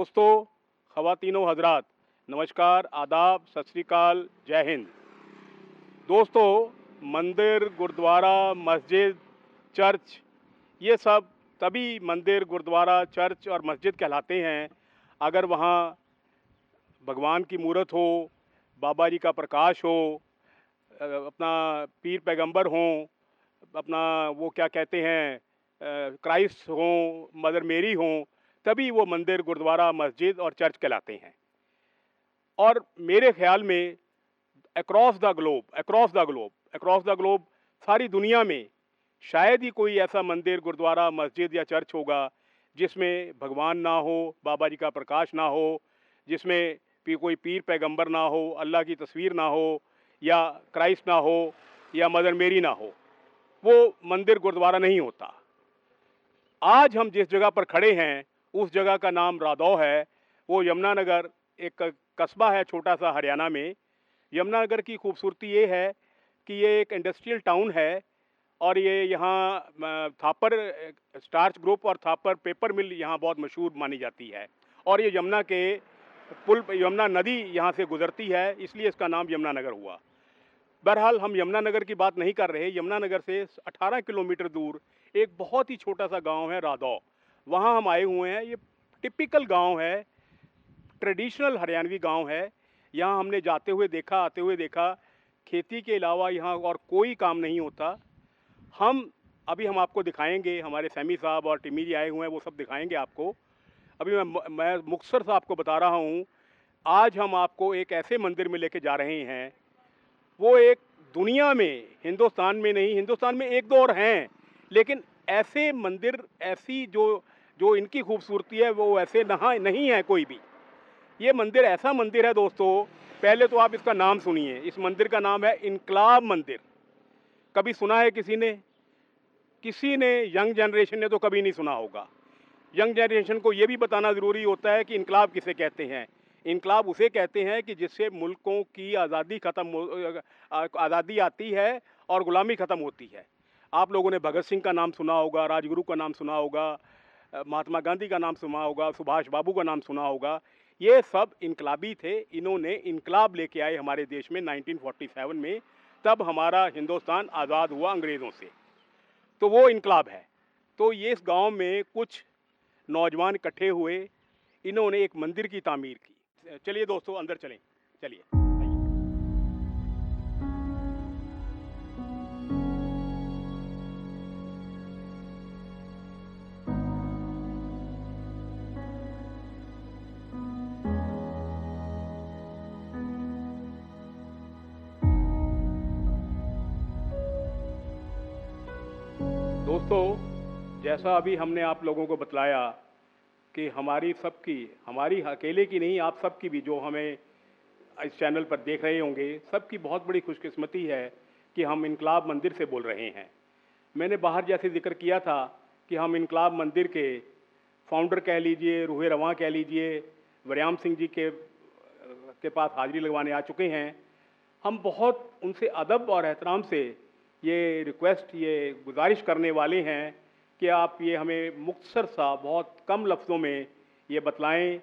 दोस्तों, ख़वातीनो हज़रात, नमस्कार, आदाब, सत श्री अकाल, जय हिंद। दोस्तों, मंदिर, गुरुद्वारा, मस्जिद, चर्च, ये सब तभी मंदिर, गुरुद्वारा, चर्च और मस्जिद कहलाते हैं अगर वहाँ भगवान की मूरत हो, बाबा जी का प्रकाश हो, अपना पीर पैगंबर हों, अपना वो क्या कहते हैं क्राइस्ट हों, मदर मेरी हों, तभी वो मंदिर, गुरुद्वारा, मस्जिद और चर्च कहलाते हैं। और मेरे ख़्याल में अक्रॉस द ग्लोब सारी दुनिया में शायद ही कोई ऐसा मंदिर, गुरुद्वारा, मस्जिद या चर्च होगा जिसमें भगवान ना हो, बाबा जी का प्रकाश ना हो, जिसमें कोई पीर पैगंबर ना हो, अल्लाह की तस्वीर ना हो, या क्राइस्ट ना हो, या मदर मेरी ना हो। वो मंदिर, गुरुद्वारा नहीं होता। आज हम जिस जगह पर खड़े हैं उस जगह का नाम रादौ है। वो यमुनानगर एक कस्बा है छोटा सा हरियाणा में। यमुनानगर की खूबसूरती ये है कि ये एक इंडस्ट्रियल टाउन है और ये यहाँ थापर स्टार्च ग्रुप और थापर पेपर मिल यहाँ बहुत मशहूर मानी जाती है। और ये यमुना के पुल, यमुना नदी यहाँ से गुजरती है, इसलिए इसका नाम यमुनानगर हुआ। बहरहाल हम यमुनानगर की बात नहीं कर रहे। यमुनानगर से 18 किलोमीटर दूर एक बहुत ही छोटा सा गांव है रादौ, वहाँ हम आए हुए हैं। ये टिपिकल गांव है, ट्रेडिशनल हरियाणवी गांव है। यहाँ हमने जाते हुए देखा, आते हुए देखा, खेती के अलावा यहाँ और कोई काम नहीं होता। हम आपको दिखाएंगे, हमारे सैमी साहब और टिमी जी आए हुए हैं, वो सब दिखाएंगे आपको। अभी मैं मुख्तसर से आपको बता रहा हूँ। आज हम आपको एक ऐसे मंदिर में लेके जा रहे हैं, वो एक दुनिया में, हिंदुस्तान में नहीं, हिंदुस्तान में एक दो और हैं, लेकिन ऐसे मंदिर, ऐसी जो जो इनकी खूबसूरती है वो ऐसे नहीं है कोई भी। ये मंदिर ऐसा मंदिर है दोस्तों, पहले तो आप इसका नाम सुनिए। इस मंदिर का नाम है इनकलाब मंदिर। कभी सुना है किसी ने? किसी ने, यंग जनरेशन ने तो कभी नहीं सुना होगा। यंग जनरेशन को ये भी बताना ज़रूरी होता है कि इनकलाब किसे कहते हैं। इनकलाब उसे कहते हैं कि जिससे मुल्कों की आज़ादी आती है और ग़ुलामी ख़त्म होती है। आप लोगों ने भगत सिंह का नाम सुना होगा, राजगुरु का नाम सुना होगा, महात्मा गांधी का नाम सुना होगा, सुभाष बाबू का नाम सुना होगा। ये सब इनकलाबी थे। इन्होंने इनकलाब लेके आए हमारे देश में 1947 में, तब हमारा हिंदुस्तान आज़ाद हुआ अंग्रेज़ों से। तो वो इनकलाब है। तो ये इस गांव में कुछ नौजवान इकट्ठे हुए, इन्होंने एक मंदिर की तामीर की। चलिए दोस्तों, अंदर चलें, चलिए आइए। दोस्तों, जैसा अभी हमने आप लोगों को बतलाया कि हमारी अकेले की नहीं, आप सबकी भी, जो हमें इस चैनल पर देख रहे होंगे, सबकी बहुत बड़ी खुशकिस्मती है कि हम इनकलाब मंदिर से बोल रहे हैं। मैंने बाहर जैसे जिक्र किया था कि हम इनकलाब मंदिर के फाउंडर कह लीजिए, रूहे रवां कह लीजिए, वरयाम सिंह जी के पास हाज़िरी लगवाने आ चुके हैं। हम बहुत उनसे अदब और एहतराम से ये रिक्वेस्ट, ये गुजारिश करने वाले हैं कि आप ये हमें मुख्तसर सा, बहुत कम लफ्ज़ों में ये बतलाएं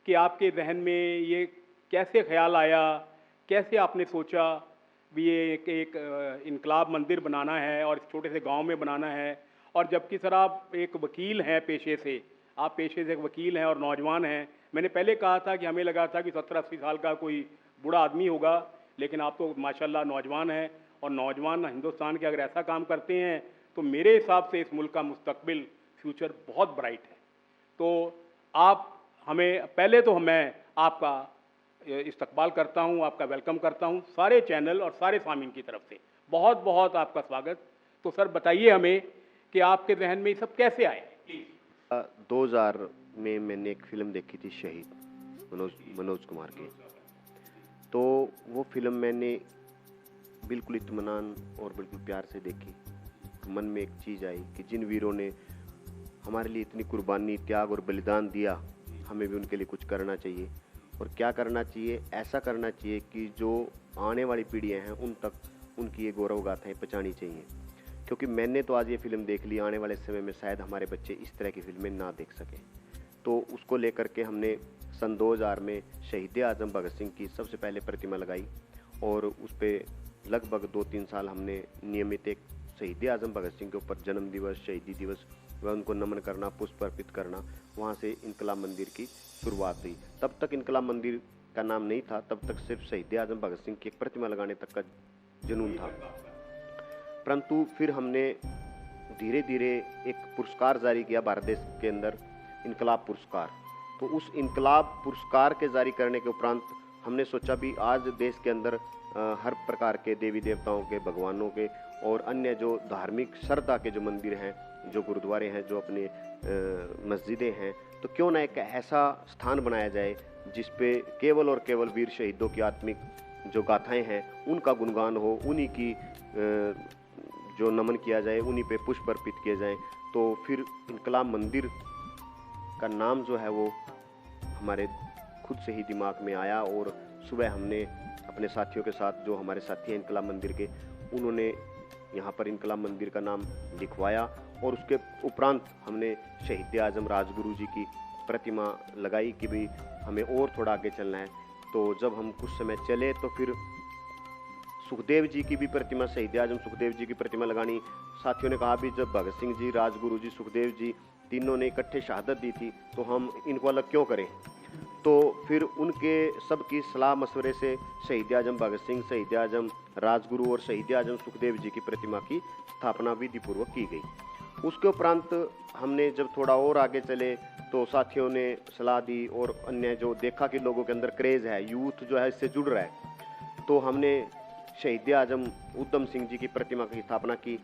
कि आपके जहन में ये कैसे ख्याल आया, कैसे आपने सोचा भी ये एक इनकलाब मंदिर बनाना है और इस छोटे से गांव में बनाना है। और जबकि सर आप एक वकील हैं पेशे से, आप पेशे से एक वकील हैं और नौजवान हैं। मैंने पहले कहा था कि हमें लगा था कि 70-80 साल का कोई बूढ़ा आदमी होगा, लेकिन आप तो माशाल्लाह नौजवान हैं। और नौजवान हिंदुस्तान के अगर ऐसा काम करते हैं तो मेरे हिसाब से इस मुल्क का मुस्तकबिल, फ्यूचर बहुत ब्राइट है। तो आप हमें, पहले तो मैं आपका इस्तकबाल करता हूं, आपका वेलकम करता हूं सारे चैनल और सारे सामीन की तरफ से। बहुत बहुत आपका स्वागत। तो सर बताइए हमें कि आपके जहन में ये सब कैसे आए, प्लीज़। 2000 में मैंने एक फ़िल्म देखी थी शहीद, मनोज कुमार की। तो वो फिल्म मैंने बिल्कुल इत्मीनान और बिल्कुल प्यार से देखी। मन में एक चीज़ आई कि जिन वीरों ने हमारे लिए इतनी कुर्बानी, त्याग और बलिदान दिया, हमें भी उनके लिए कुछ करना चाहिए। और क्या करना चाहिए? ऐसा करना चाहिए कि जो आने वाली पीढ़ियाँ हैं उन तक उनकी ये गौरव गाथाएँ पहुँचानी चाहिए। क्योंकि मैंने तो आज ये फ़िल्म देख ली, आने वाले समय में शायद हमारे बच्चे इस तरह की फ़िल्में ना देख सकें। तो उसको लेकर के हमने सन 2000 में शहीद आज़म भगत सिंह की सबसे पहले प्रतिमा लगाई और उस पर लगभग 2-3 साल हमने नियमित एक शहीद आज़म भगत सिंह के ऊपर जन्म दिवस, शहीदी दिवस व उनको नमन करना, पुष्प अर्पित करना, वहाँ से इनकलाब मंदिर की शुरुआत हुई। तब तक इनकलाब मंदिर का नाम नहीं था, तब तक सिर्फ शहीद आज़म भगत सिंह की एक प्रतिमा लगाने तक का जुनून था। परंतु फिर हमने धीरे धीरे एक पुरस्कार जारी किया भारत देश के अंदर, इनकलाब पुरस्कार। तो उस इनकलाब पुरस्कार के जारी करने के उपरांत हमने सोचा भी आज देश के अंदर हर प्रकार के देवी देवताओं के, भगवानों के और अन्य जो धार्मिक श्रद्धा के जो मंदिर हैं, जो गुरुद्वारे हैं, जो अपने मस्जिदें हैं, तो क्यों ना एक ऐसा स्थान बनाया जाए जिस पे केवल और केवल वीर शहीदों की आत्मिक जो गाथाएं हैं उनका गुणगान हो, उन्हीं की जो नमन किया जाए, उन्हीं पे पुष्प अर्पित किए जाएं। तो फिर इनकलाब मंदिर का नाम जो है वो हमारे खुद से ही दिमाग में आया और सुबह हमने अपने साथियों के साथ, जो हमारे साथी हैं इनकलाब मंदिर के, उन्होंने यहाँ पर इनकलाब मंदिर का नाम लिखवाया और उसके उपरांत हमने शहीद आज़म राजगुरु जी की प्रतिमा लगाई कि भाई हमें और थोड़ा आगे चलना है। तो जब हम कुछ समय चले तो फिर सुखदेव जी की भी प्रतिमा, शहीद आज़म सुखदेव जी की प्रतिमा लगानी। साथियों ने कहा भी जब भगत सिंह जी, राजगुरु जी, सुखदेव जी तीनों ने इकट्ठे शहादत दी थी तो हम इनको अलग क्यों करें। तो फिर उनके सबकी सलाह मशवरे से शहीद आज़म भगत सिंह, शहीद आज़म राजगुरु और शहीद आज़म सुखदेव जी की प्रतिमा की स्थापना विधिपूर्वक की गई। उसके उपरांत हमने जब थोड़ा और आगे चले तो साथियों ने सलाह दी और अन्य जो देखा कि लोगों के अंदर क्रेज़ है, यूथ जो है इससे जुड़ रहा है, तो हमने शहीद आज़म उधम सिंह जी की प्रतिमा की स्थापना की।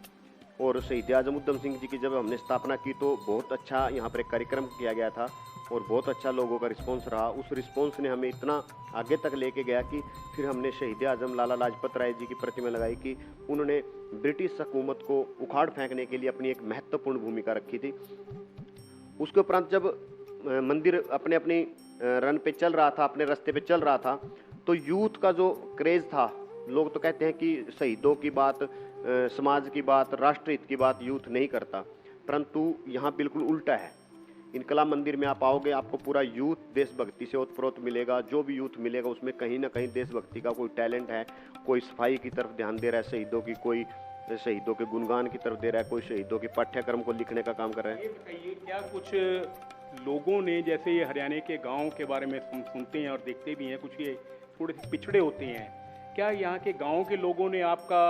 और शहीद आज़म उधम सिंह जी की जब हमने स्थापना की तो बहुत अच्छा यहाँ पर एक कार्यक्रम किया गया था और बहुत अच्छा लोगों का रिस्पांस रहा। उस रिस्पांस ने हमें इतना आगे तक लेके गया कि फिर हमने शहीद आज़म लाला लाजपत राय जी की प्रतिमा लगाई कि उन्होंने ब्रिटिश हुकूमत को उखाड़ फेंकने के लिए अपनी एक महत्वपूर्ण भूमिका रखी थी। उसके उपरांत जब मंदिर अपने अपनी रन पे चल रहा था, अपने रास्ते पे चल रहा था, तो यूथ का जो क्रेज़ था, लोग तो कहते हैं कि शहीदों की बात, समाज की बात, राष्ट्रहित की बात यूथ नहीं करता, परंतु यहाँ बिल्कुल उल्टा है। इनकलाब मंदिर में आप आओगे, आपको पूरा यूथ देशभक्ति से ओतप्रोत मिलेगा। जो भी यूथ मिलेगा उसमें कहीं ना कहीं देशभक्ति का कोई टैलेंट है, कोई सफाई की तरफ ध्यान दे रहा है शहीदों की, कोई शहीदों के गुणगान की तरफ दे रहा है, कोई शहीदों के पाठ्यक्रम को लिखने का काम कर रहा है। ये बताइए, क्या कुछ लोगों ने, जैसे ये हरियाणा के गाँव के बारे में सुनते हैं और देखते भी हैं, कुछ ये थोड़े से पिछड़े होते हैं, क्या यहाँ के गाँव के लोगों ने आपका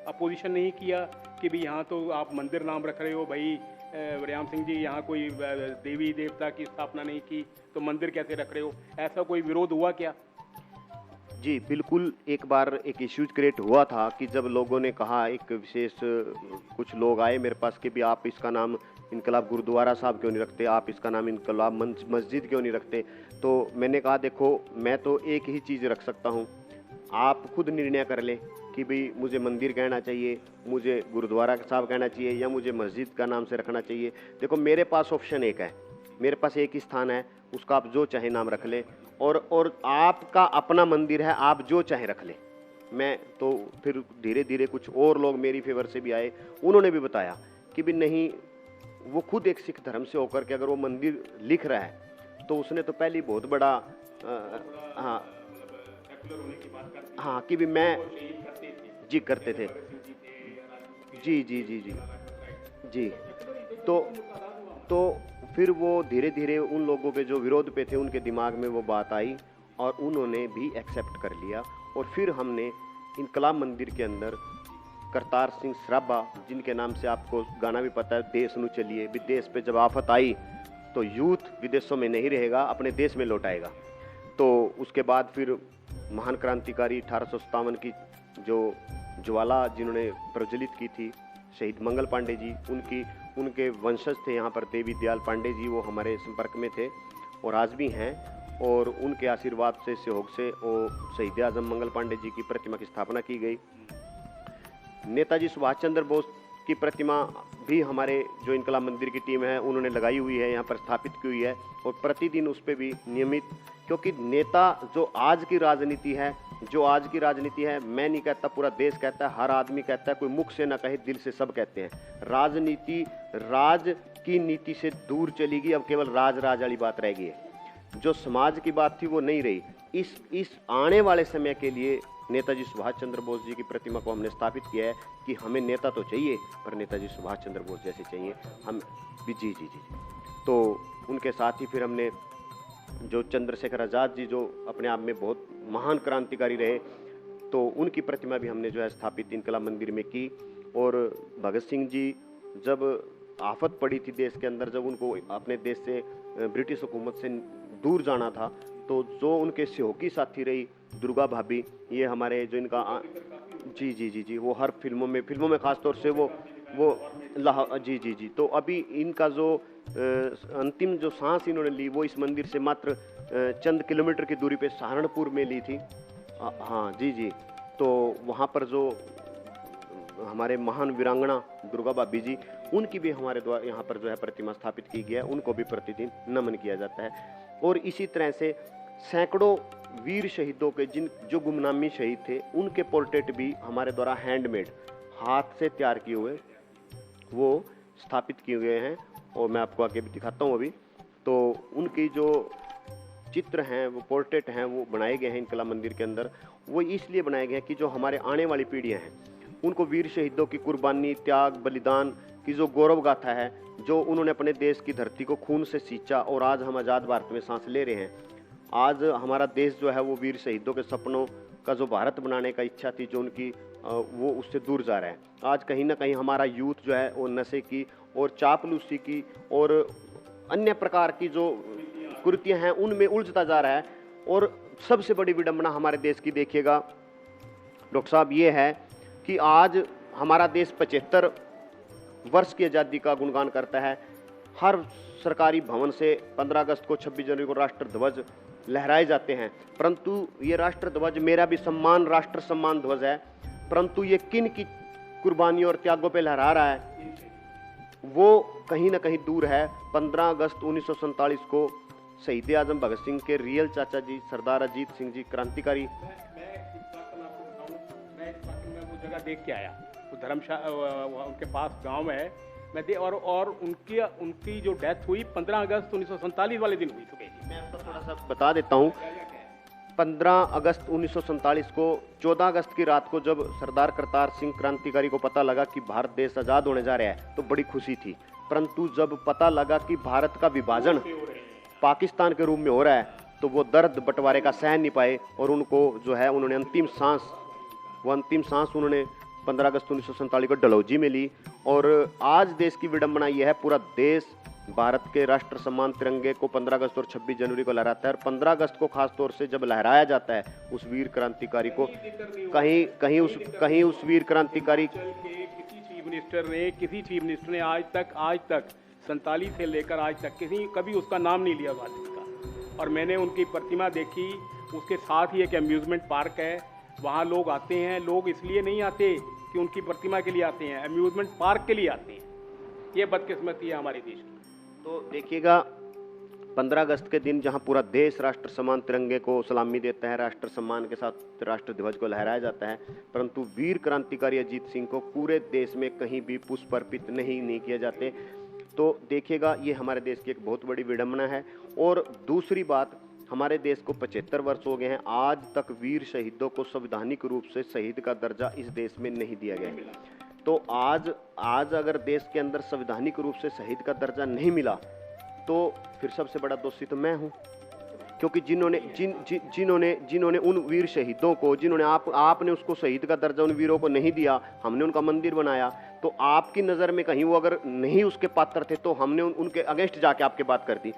अपोजिशन नहीं किया कि भाई यहाँ तो आप मंदिर नाम रख रहे हो, भाई व्यायाम सिंह जी यहाँ कोई देवी देवता की स्थापना नहीं की तो मंदिर कैसे रख रहे हो, ऐसा कोई विरोध हुआ क्या? जी बिल्कुल, एक बार एक इश्यूज क्रिएट हुआ था कि जब लोगों ने कहा, एक विशेष कुछ लोग आए मेरे पास कि भी आप इसका नाम इनकलाब गुरुद्वारा साहब क्यों नहीं रखते, आप इसका नाम इनकलाब मस्जिद क्यों नहीं रखते। तो मैंने कहा देखो, मैं तो एक ही चीज़ रख सकता हूँ, आप खुद निर्णय कर लें कि भाई मुझे मंदिर कहना चाहिए, मुझे गुरुद्वारा साहब कहना चाहिए या मुझे मस्जिद का नाम से रखना चाहिए। देखो मेरे पास ऑप्शन एक है, मेरे पास एक ही स्थान है, उसका आप जो चाहे नाम रख लें और आपका अपना मंदिर है, आप जो चाहे रख लें। मैं तो फिर धीरे धीरे कुछ और लोग मेरी फेवर से भी आए, उन्होंने भी बताया कि भी नहीं, वो खुद एक सिख धर्म से होकर के अगर वो मंदिर लिख रहा है तो उसने तो पहले बहुत बड़ा हाँ कि भी मैं जी करते थे जी जी जी जी जी तो फिर वो धीरे धीरे उन लोगों के जो विरोध पे थे उनके दिमाग में वो बात आई और उन्होंने भी एक्सेप्ट कर लिया। और फिर हमने इनकलाब मंदिर के अंदर करतार सिंह सराभा, जिनके नाम से आपको गाना भी पता है, देश नू चलिए, विदेश पे जब आफत आई तो यूथ विदेशों में नहीं रहेगा, अपने देश में लौट आएगा। तो उसके बाद फिर महान क्रांतिकारी 1857 की जो ज्वाला जिन्होंने प्रज्वलित की थी, शहीद मंगल पांडे जी, उनके वंशज थे यहाँ पर, देवी दयाल पांडे जी, वो हमारे संपर्क में थे और आज भी हैं। और उनके आशीर्वाद से, सहयोग से वो शहीद आज़म मंगल पांडे जी की प्रतिमा की स्थापना की गई। नेताजी सुभाष चंद्र बोस की प्रतिमा भी हमारे जो इनकलाब मंदिर की टीम है उन्होंने लगाई हुई है, यहाँ पर स्थापित की हुई है और प्रतिदिन उस पर भी नियमित, क्योंकि नेता जो आज की राजनीति है जो आज की राजनीति है, मैं नहीं कहता, पूरा देश कहता है, हर आदमी कहता है, कोई मुख से ना कहे, दिल से सब कहते हैं, राजनीति राज की नीति से दूर चली गई। अब केवल राज वाली बात रह गई है। जो समाज की बात थी वो नहीं रही। इस आने वाले समय के लिए नेताजी सुभाष चंद्र बोस जी की प्रतिमा को हमने स्थापित किया है कि हमें नेता तो चाहिए, पर नेताजी सुभाष चंद्र बोस जैसे चाहिए हम भी। जी जी जी। तो उनके साथ ही फिर हमने जो चंद्रशेखर आज़ाद जी, जो अपने आप में बहुत महान क्रांतिकारी रहे, तो उनकी प्रतिमा भी हमने जो है स्थापित इनकलाब मंदिर में की। और भगत सिंह जी जब आफत पड़ी थी देश के अंदर, जब उनको अपने देश से ब्रिटिश हुकूमत से दूर जाना था, तो जो उनके सहयोगी साथी रही दुर्गा भाभी, ये हमारे जो इनका जी जी जी जी, वो हर फिल्मों में खास तौर से वो जी जी जी। तो अभी इनका जो अंतिम जो सांस इन्होंने ली वो इस मंदिर से मात्र चंद किलोमीटर की दूरी पे सहारनपुर में ली थी। हाँ जी जी। तो वहाँ पर जो हमारे महान वीरांगना दुर्गा भाभी जी, उनकी भी हमारे द्वारा यहाँ पर जो है प्रतिमा स्थापित की गई है, उनको भी प्रतिदिन नमन किया जाता है। और इसी तरह से सैकड़ों वीर शहीदों के जो गुमनामी शहीद थे, उनके पोर्ट्रेट भी हमारे द्वारा हैंडमेड, हाथ से तैयार किए हुए वो स्थापित किए गए हैं। और मैं आपको आगे भी दिखाता हूँ अभी। तो उनकी जो चित्र हैं, वो पोर्ट्रेट हैं, वो बनाए गए हैं इनकलाब मंदिर के अंदर। वो इसलिए बनाए गए हैं कि जो हमारे आने वाली पीढ़ियाँ हैं, उनको वीर शहीदों की कुर्बानी, त्याग, बलिदान की जो गौरव गाथा है, जो उन्होंने अपने देश की धरती को खून से सींचा और आज हम आज़ाद भारत में सांस ले रहे हैं। आज हमारा देश जो है वो वीर शहीदों के सपनों का जो भारत बनाने का इच्छा थी, जो उनकी वो उससे दूर जा रहा है। आज कहीं ना कहीं हमारा यूथ जो है वो नशे की और चापलूसी की और अन्य प्रकार की जो कुरीतियां हैं उनमें उलझता जा रहा है। और सबसे बड़ी विडंबना हमारे देश की देखिएगा डॉक्टर साहब, ये है कि आज हमारा देश 75 वर्ष की आज़ादी का गुणगान करता है। हर सरकारी भवन से 15 अगस्त को, 26 जनवरी को राष्ट्र ध्वज लहराए जाते हैं, परंतु ये राष्ट्र ध्वज, मेरा भी सम्मान राष्ट्र सम्मान ध्वज है, परंतु ये किन की कुर्बानी और त्यागों पे लहरा रहा है, वो कहीं ना कहीं दूर है। 15 अगस्त 1947 को शहीद आजम भगत सिंह के रियल चाचा जी सरदार अजीत सिंह जी क्रांतिकारी, मैं वो जगह देख के आया, वो धर्मशाला उनके पास गांव है, मैं दे और उनकी जो डेथ हुई 15 अगस्त 1947 वाले दिन हुई सुबह। मैं आपको थोड़ा सा बता देता हूँ। 15 अगस्त 1947 को, 14 अगस्त की रात को जब सरदार करतार सिंह क्रांतिकारी को पता लगा कि भारत देश आज़ाद होने जा रहा है, तो बड़ी खुशी थी। परंतु जब पता लगा कि भारत का विभाजन पाकिस्तान के रूप में हो रहा है, तो वो दर्द बंटवारे का सह नहीं पाए और उनको जो है उन्होंने अंतिम सांस उन्होंने 15 अगस्त 1947 को डलहौजी में ली। और आज देश की विडंबना यह है, पूरा देश भारत के राष्ट्र सम्मान तिरंगे को 15 अगस्त और 26 जनवरी को लहराता है। और 15 अगस्त को खास तौर से जब लहराया जाता है उस वीर क्रांतिकारी को, कहीं उस वीर क्रांतिकारी किसी चीफ मिनिस्टर ने आज तक 47 से लेकर आज तक कभी उसका नाम नहीं लिया भाजपा का। और मैंने उनकी प्रतिमा देखी, उसके साथ ही एक अम्यूज़मेंट पार्क है, वहाँ लोग आते हैं। लोग इसलिए नहीं आते कि उनकी प्रतिमा के लिए आते हैं, अम्यूज़मेंट पार्क के लिए आते हैं। ये बदकिस्मती है हमारे देश की। तो देखिएगा 15 अगस्त के दिन जहाँ पूरा देश राष्ट्र सम्मान तिरंगे को सलामी देता है, राष्ट्र सम्मान के साथ राष्ट्र ध्वज को लहराया जाता है, परंतु वीर क्रांतिकारी अजीत सिंह को पूरे देश में कहीं भी पुष्प अर्पित नहीं किए जाते। तो देखिएगा ये हमारे देश की एक बहुत बड़ी विडंबना है। और दूसरी बात, हमारे देश को 75 वर्ष हो गए हैं, आज तक वीर शहीदों को संवैधानिक रूप से शहीद का दर्जा इस देश में नहीं दिया गया। तो आज अगर देश के अंदर संवैधानिक रूप से शहीद का दर्जा नहीं मिला, तो फिर सबसे बड़ा दोषी तो मैं हूँ, क्योंकि जिन्होंने उन वीर शहीदों को, जिन्होंने आपने उसको शहीद का दर्जा उन वीरों को नहीं दिया, हमने उनका मंदिर बनाया, तो आपकी नज़र में कहीं वो अगर नहीं उसके पात्र थे तो हमने उनके अगेंस्ट जाके आपके बात कर दी।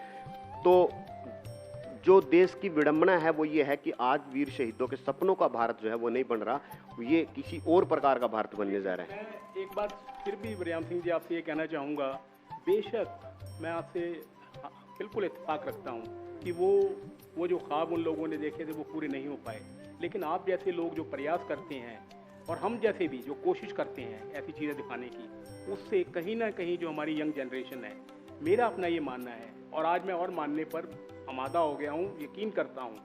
तो जो देश की विडंबना है वो ये है कि आज वीर शहीदों के सपनों का भारत जो है वो नहीं बन रहा, ये किसी और प्रकार का भारत बनने जा रहा है। मैं एक बात फिर भी बरियाम सिंह जी आपसे ये कहना चाहूँगा, बेशक मैं आपसे बिल्कुल इत्तेफाक रखता हूँ कि वो जो ख्वाब उन लोगों ने देखे थे वो पूरे नहीं हो पाए, लेकिन आप जैसे लोग जो प्रयास करते हैं और हम जैसे भी जो कोशिश करते हैं ऐसी चीज़ें दिखाने की, उससे कहीं ना कहीं जो हमारी यंग जनरेशन है, मेरा अपना ये मानना है और आज मैं और मानने पर आमादा हो गया हूँ, यकीन करता हूँ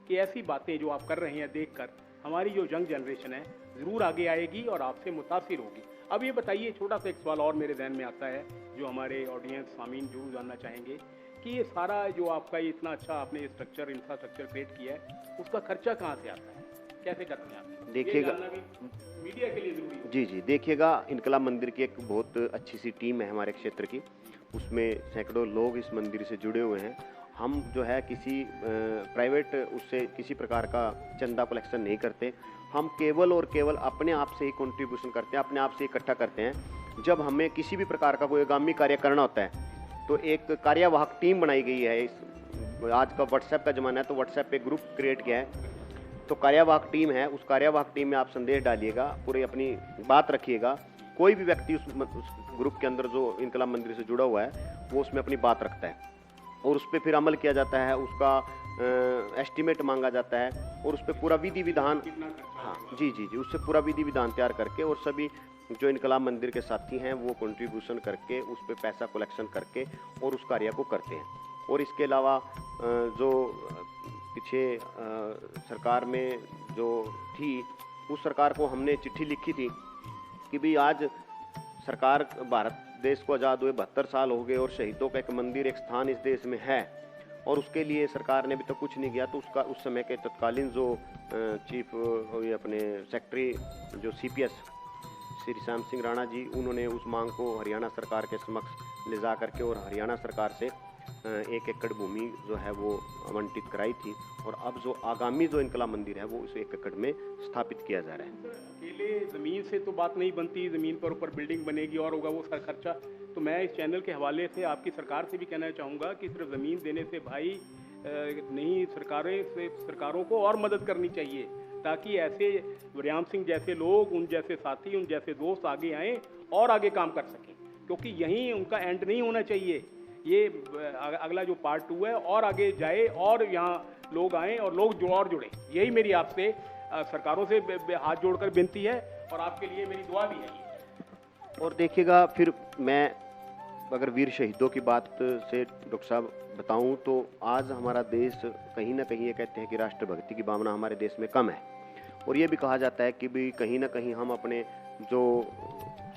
कि ऐसी बातें जो आप कर रहे हैं देखकर हमारी जो यंग जनरेशन है ज़रूर आगे आएगी और आपसे मुतासिर होगी। अब ये बताइए, छोटा सा एक सवाल और मेरे जहन में आता है जो हमारे ऑडियंस सामीन जरूर जानना चाहेंगे कि ये सारा जो आपका ये इतना अच्छा आपने ये स्ट्रक्चर इंफ्रास्ट्रक्चर क्रिएट किया है, उसका खर्चा कहाँ से आता है, कैसे करते हैं आप? देखिएगा, ये जानना भी मीडिया के लिए ज़रूरी है। जी जी, देखिएगा, इनकलाब मंदिर की एक बहुत अच्छी सी टीम है हमारे क्षेत्र की, उसमें सैकड़ों लोग इस मंदिर से जुड़े हुए हैं। हम जो है किसी प्राइवेट उससे किसी प्रकार का चंदा कलेक्शन नहीं करते, हम केवल और केवल अपने आप से ही कंट्रीब्यूशन करते हैं, अपने आप से इकट्ठा करते हैं। जब हमें किसी भी प्रकार का कोई आगामी कार्य करना होता है तो एक कार्यवाहक टीम बनाई गई है। इस आज का व्हाट्सएप का ज़माना है तो व्हाट्सएप पे ग्रुप क्रिएट किया है, तो कार्यवाहक टीम है, उस कार्यवाहक टीम में आप संदेश डालिएगा, पूरी अपनी बात रखिएगा। कोई भी व्यक्ति उस ग्रुप के अंदर जो इनकलाब मंदिर से जुड़ा हुआ है वो उसमें अपनी बात रखता है और उस पर फिर अमल किया जाता है, उसका एस्टीमेट मांगा जाता है और उस पर पूरा विधि विधान, हाँ जी जी जी, उससे पूरा विधि विधान तैयार करके और सभी जो इनकलाब मंदिर के साथी हैं वो कंट्रीब्यूशन करके उस पर पैसा कलेक्शन करके और उस कार्य को करते हैं। और इसके अलावा जो पीछे सरकार में जो थी, उस सरकार को हमने चिट्ठी लिखी थी कि भाई आज सरकार, भारत देश को आज़ाद हुए 72 साल हो गए और शहीदों का एक मंदिर, एक स्थान इस देश में है और उसके लिए सरकार ने अभी तक कुछ नहीं किया। तो उसका उस समय के तत्कालीन जो चीफ ये अपने सेक्रेटरी जो CPS श्री श्याम सिंह राणा जी, उन्होंने उस मांग को हरियाणा सरकार के समक्ष ले जा करके और हरियाणा सरकार से 1 एकड़ भूमि जो है वो आवंटित कराई थी और अब जो आगामी जो इनकलाब मंदिर है वो उस 1 एकड़ में स्थापित किया जा रहा है। अकेले ज़मीन से तो बात नहीं बनती, ज़मीन पर ऊपर बिल्डिंग बनेगी और होगा वो खर्चा। तो मैं इस चैनल के हवाले से आपकी सरकार से भी कहना चाहूँगा कि सिर्फ ज़मीन देने से भाई नहीं, सरकारों को और मदद करनी चाहिए ताकि ऐसे वरियाम सिंह जैसे लोग, उन जैसे साथी, उन जैसे दोस्त आगे आएँ और आगे काम कर सकें, क्योंकि यहीं उनका एंड नहीं होना चाहिए। ये अगला जो पार्ट 2 है और आगे जाए और यहाँ लोग आएँ और लोग और जुड़े। यही मेरी आपसे सरकारों से हाथ जोड़कर विनती है और आपके लिए मेरी दुआ भी है। और देखिएगा, फिर मैं अगर वीर शहीदों की बात से डॉक्टर साहब बताऊं तो आज हमारा देश कहीं ना कहीं ये कहते हैं कि राष्ट्रभक्ति की भावना हमारे देश में कम है और ये भी कहा जाता है कि भी कहीं ना कहीं हम अपने जो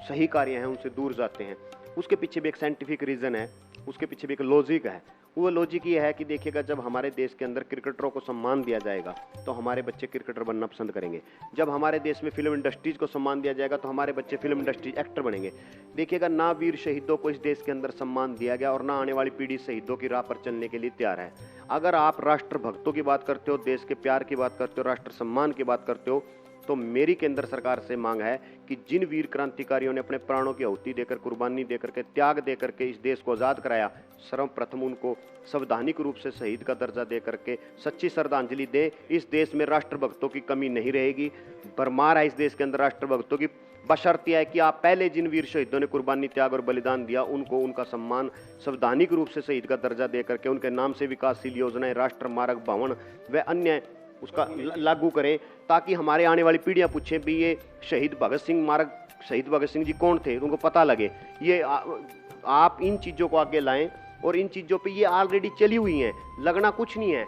सही कार्य हैं उनसे दूर जाते हैं। उसके पीछे भी एक साइंटिफिक रीज़न है, उसके पीछे भी एक लॉजिक है। वो लॉजिक ये है कि देखिएगा, जब हमारे देश के अंदर क्रिकेटरों को सम्मान दिया जाएगा तो हमारे बच्चे क्रिकेटर बनना पसंद करेंगे। जब हमारे देश में फिल्म इंडस्ट्रीज को सम्मान दिया जाएगा तो हमारे बच्चे फिल्म इंडस्ट्री एक्टर बनेंगे। देखिएगा, ना वीर शहीदों को इस देश के अंदर सम्मान दिया गया और ना आने वाली पीढ़ी शहीदों की राह पर चलने के लिए तैयार है। अगर आप राष्ट्रभक्तों की बात करते हो, देश के प्यार की बात करते हो, राष्ट्र सम्मान की बात करते हो, तो मेरी केंद्र सरकार से मांग है कि जिन वीर क्रांतिकारियों ने अपने प्राणों की आहुति देकर, कुर्बानी देकर के, त्याग देकर के इस देश को आज़ाद कराया, सर्वप्रथम उनको संवैधानिक रूप से शहीद का दर्जा दे करके सच्ची श्रद्धांजलि दे। इस देश में राष्ट्रभक्तों की कमी नहीं रहेगी। भरमार है इस देश के अंदर राष्ट्रभक्तों की। बशर्ते है कि आप पहले जिन वीर शहीदों ने कुर्बानी, त्याग और बलिदान दिया उनको उनका सम्मान संवैधानिक रूप से शहीद का दर्जा दे करके उनके नाम से विकासशील योजनाएं, राष्ट्र मार्ग भवन व अन्य उसका लागू करें, ताकि हमारे आने वाली पीढ़ियां पूछें भी ये शहीद भगत सिंह मार्ग, शहीद भगत सिंह जी कौन थे, उनको पता लगे। ये आप इन चीज़ों को आगे लाएं और इन चीज़ों पे ये ऑलरेडी चली हुई हैं, लगना कुछ नहीं है।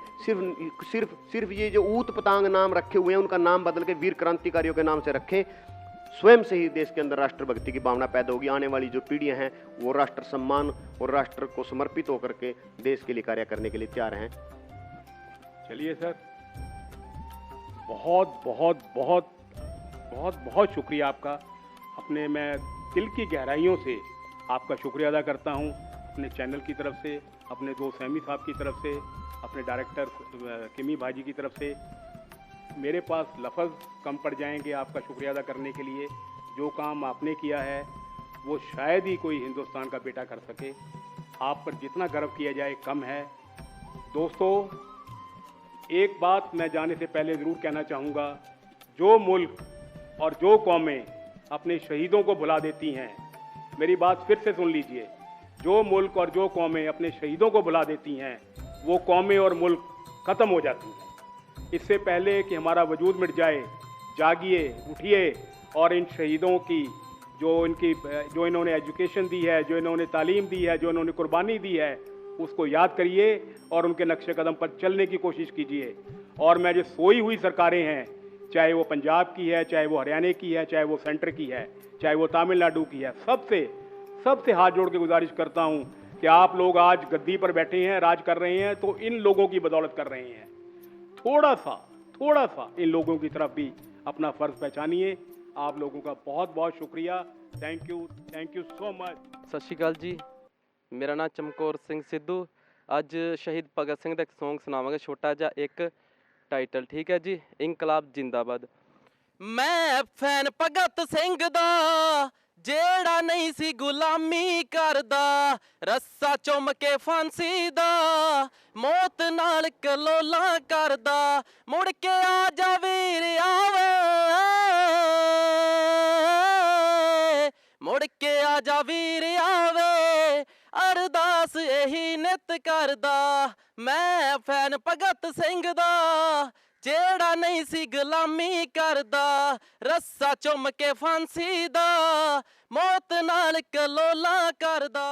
सिर्फ ये जो ऊत पतांग नाम रखे हुए हैं उनका नाम बदल के वीर क्रांतिकारियों के नाम से रखें। स्वयं से ही देश के अंदर राष्ट्रभक्ति की भावना पैदा होगी। आने वाली जो पीढ़ियां हैं वो राष्ट्र सम्मान और राष्ट्र को समर्पित होकर के देश के लिए कार्य करने के लिए तैयार हैं। चलिए सर, बहुत बहुत बहुत बहुत बहुत शुक्रिया आपका। अपने मैं दिल की गहराइयों से आपका शुक्रिया अदा करता हूं, अपने चैनल की तरफ से, अपने दोस्त सैमी साहब की तरफ से, अपने डायरेक्टर किमी भाजी की तरफ से। मेरे पास लफ्ज़ कम पड़ जाएंगे आपका शुक्रिया अदा करने के लिए। जो काम आपने किया है वो शायद ही कोई हिंदुस्तान का बेटा कर सके। आप पर जितना गर्व किया जाए कम है। दोस्तों, एक बात मैं जाने से पहले ज़रूर कहना चाहूँगा, जो मुल्क और जो कौमें अपने शहीदों को भुला देती हैं, मेरी बात फिर से सुन लीजिए, जो मुल्क और जो कौमें अपने शहीदों को भुला देती हैं वो कौमें और मुल्क ख़त्म हो जाती हैं। इससे पहले कि हमारा वजूद मिट जाए, जागिए, उठिए और इन शहीदों की जो इन्होंने एजुकेशन दी है, जो इन्होंने तालीम दी है, जो इन्होंने कुर्बानी दी है, उसको याद करिए और उनके नक्शे कदम पर चलने की कोशिश कीजिए। और मैं जो सोई हुई सरकारें हैं चाहे वो पंजाब की है, चाहे वो हरियाणा की है, चाहे वो सेंटर की है, चाहे वो तमिलनाडु की है, सबसे हाथ जोड़ के गुजारिश करता हूँ कि आप लोग आज गद्दी पर बैठे हैं, राज कर रहे हैं, तो इन लोगों की बदौलत कर रहे हैं। थोड़ा सा इन लोगों की तरफ भी अपना फर्ज पहचानिए। आप लोगों का बहुत बहुत शुक्रिया। Thank you so much. ਸਤਿ ਸ਼੍ਰੀ ਅਕਾਲ ਜੀ, ਮੇਰਾ ਨਾਮ ਚਮਕੌਰ ਸਿੰਘ ਸਿੱਧੂ। ਅੱਜ ਸ਼ਹੀਦ ਭਗਤ ਸਿੰਘ ਦਾ ਇੱਕ ਸੌਂਗ ਸੁਣਾਵਾਂਗੇ, ਛੋਟਾ ਜਿਹਾ ਇੱਕ ਟਾਈਟਲ, ਠੀਕ ਹੈ ਜੀ। ਇਨਕਲਾਬ ਜਿੰਦਾਬਾਦ। ਮੈਂ ਫੈਨ ਭਗਤ ਸਿੰਘ ਦਾ, ਜਿਹੜਾ ਨਹੀਂ ਸੀ ਗੁਲਾਮੀ ਕਰਦਾ, ਰੱਸਾ ਚੁੰਮ ਕੇ ਫਾਂਸੀ ਦਾ, ਮੌਤ ਨਾਲ ਕਲੋਲਾਂ ਕਰਦਾ, ਮੁੜ ਕੇ ਆ ਜਾ ਵੀਰ ਆਵੇ, ਮੁੜ ਕੇ ਆ ਜਾ ਵੀਰ ਆਵੇ, ਅਰਦਾਸ ਇਹੀ ਨਿਤ ਕਰਦਾ। ਮੈਂ ਫੈਨ ਭਗਤ ਸਿੰਘ ਦਾ, ਜਿਹੜਾ ਨਹੀਂ ਸੀ ਗੁਲਾਮੀ ਕਰਦਾ, ਰੱਸਾ ਚੁੰਮ ਕੇ ਫਾਂਸੀ ਦਾ, ਮੌਤ ਨਾਲ ਕਲੋਲਾਂ ਕਰਦਾ।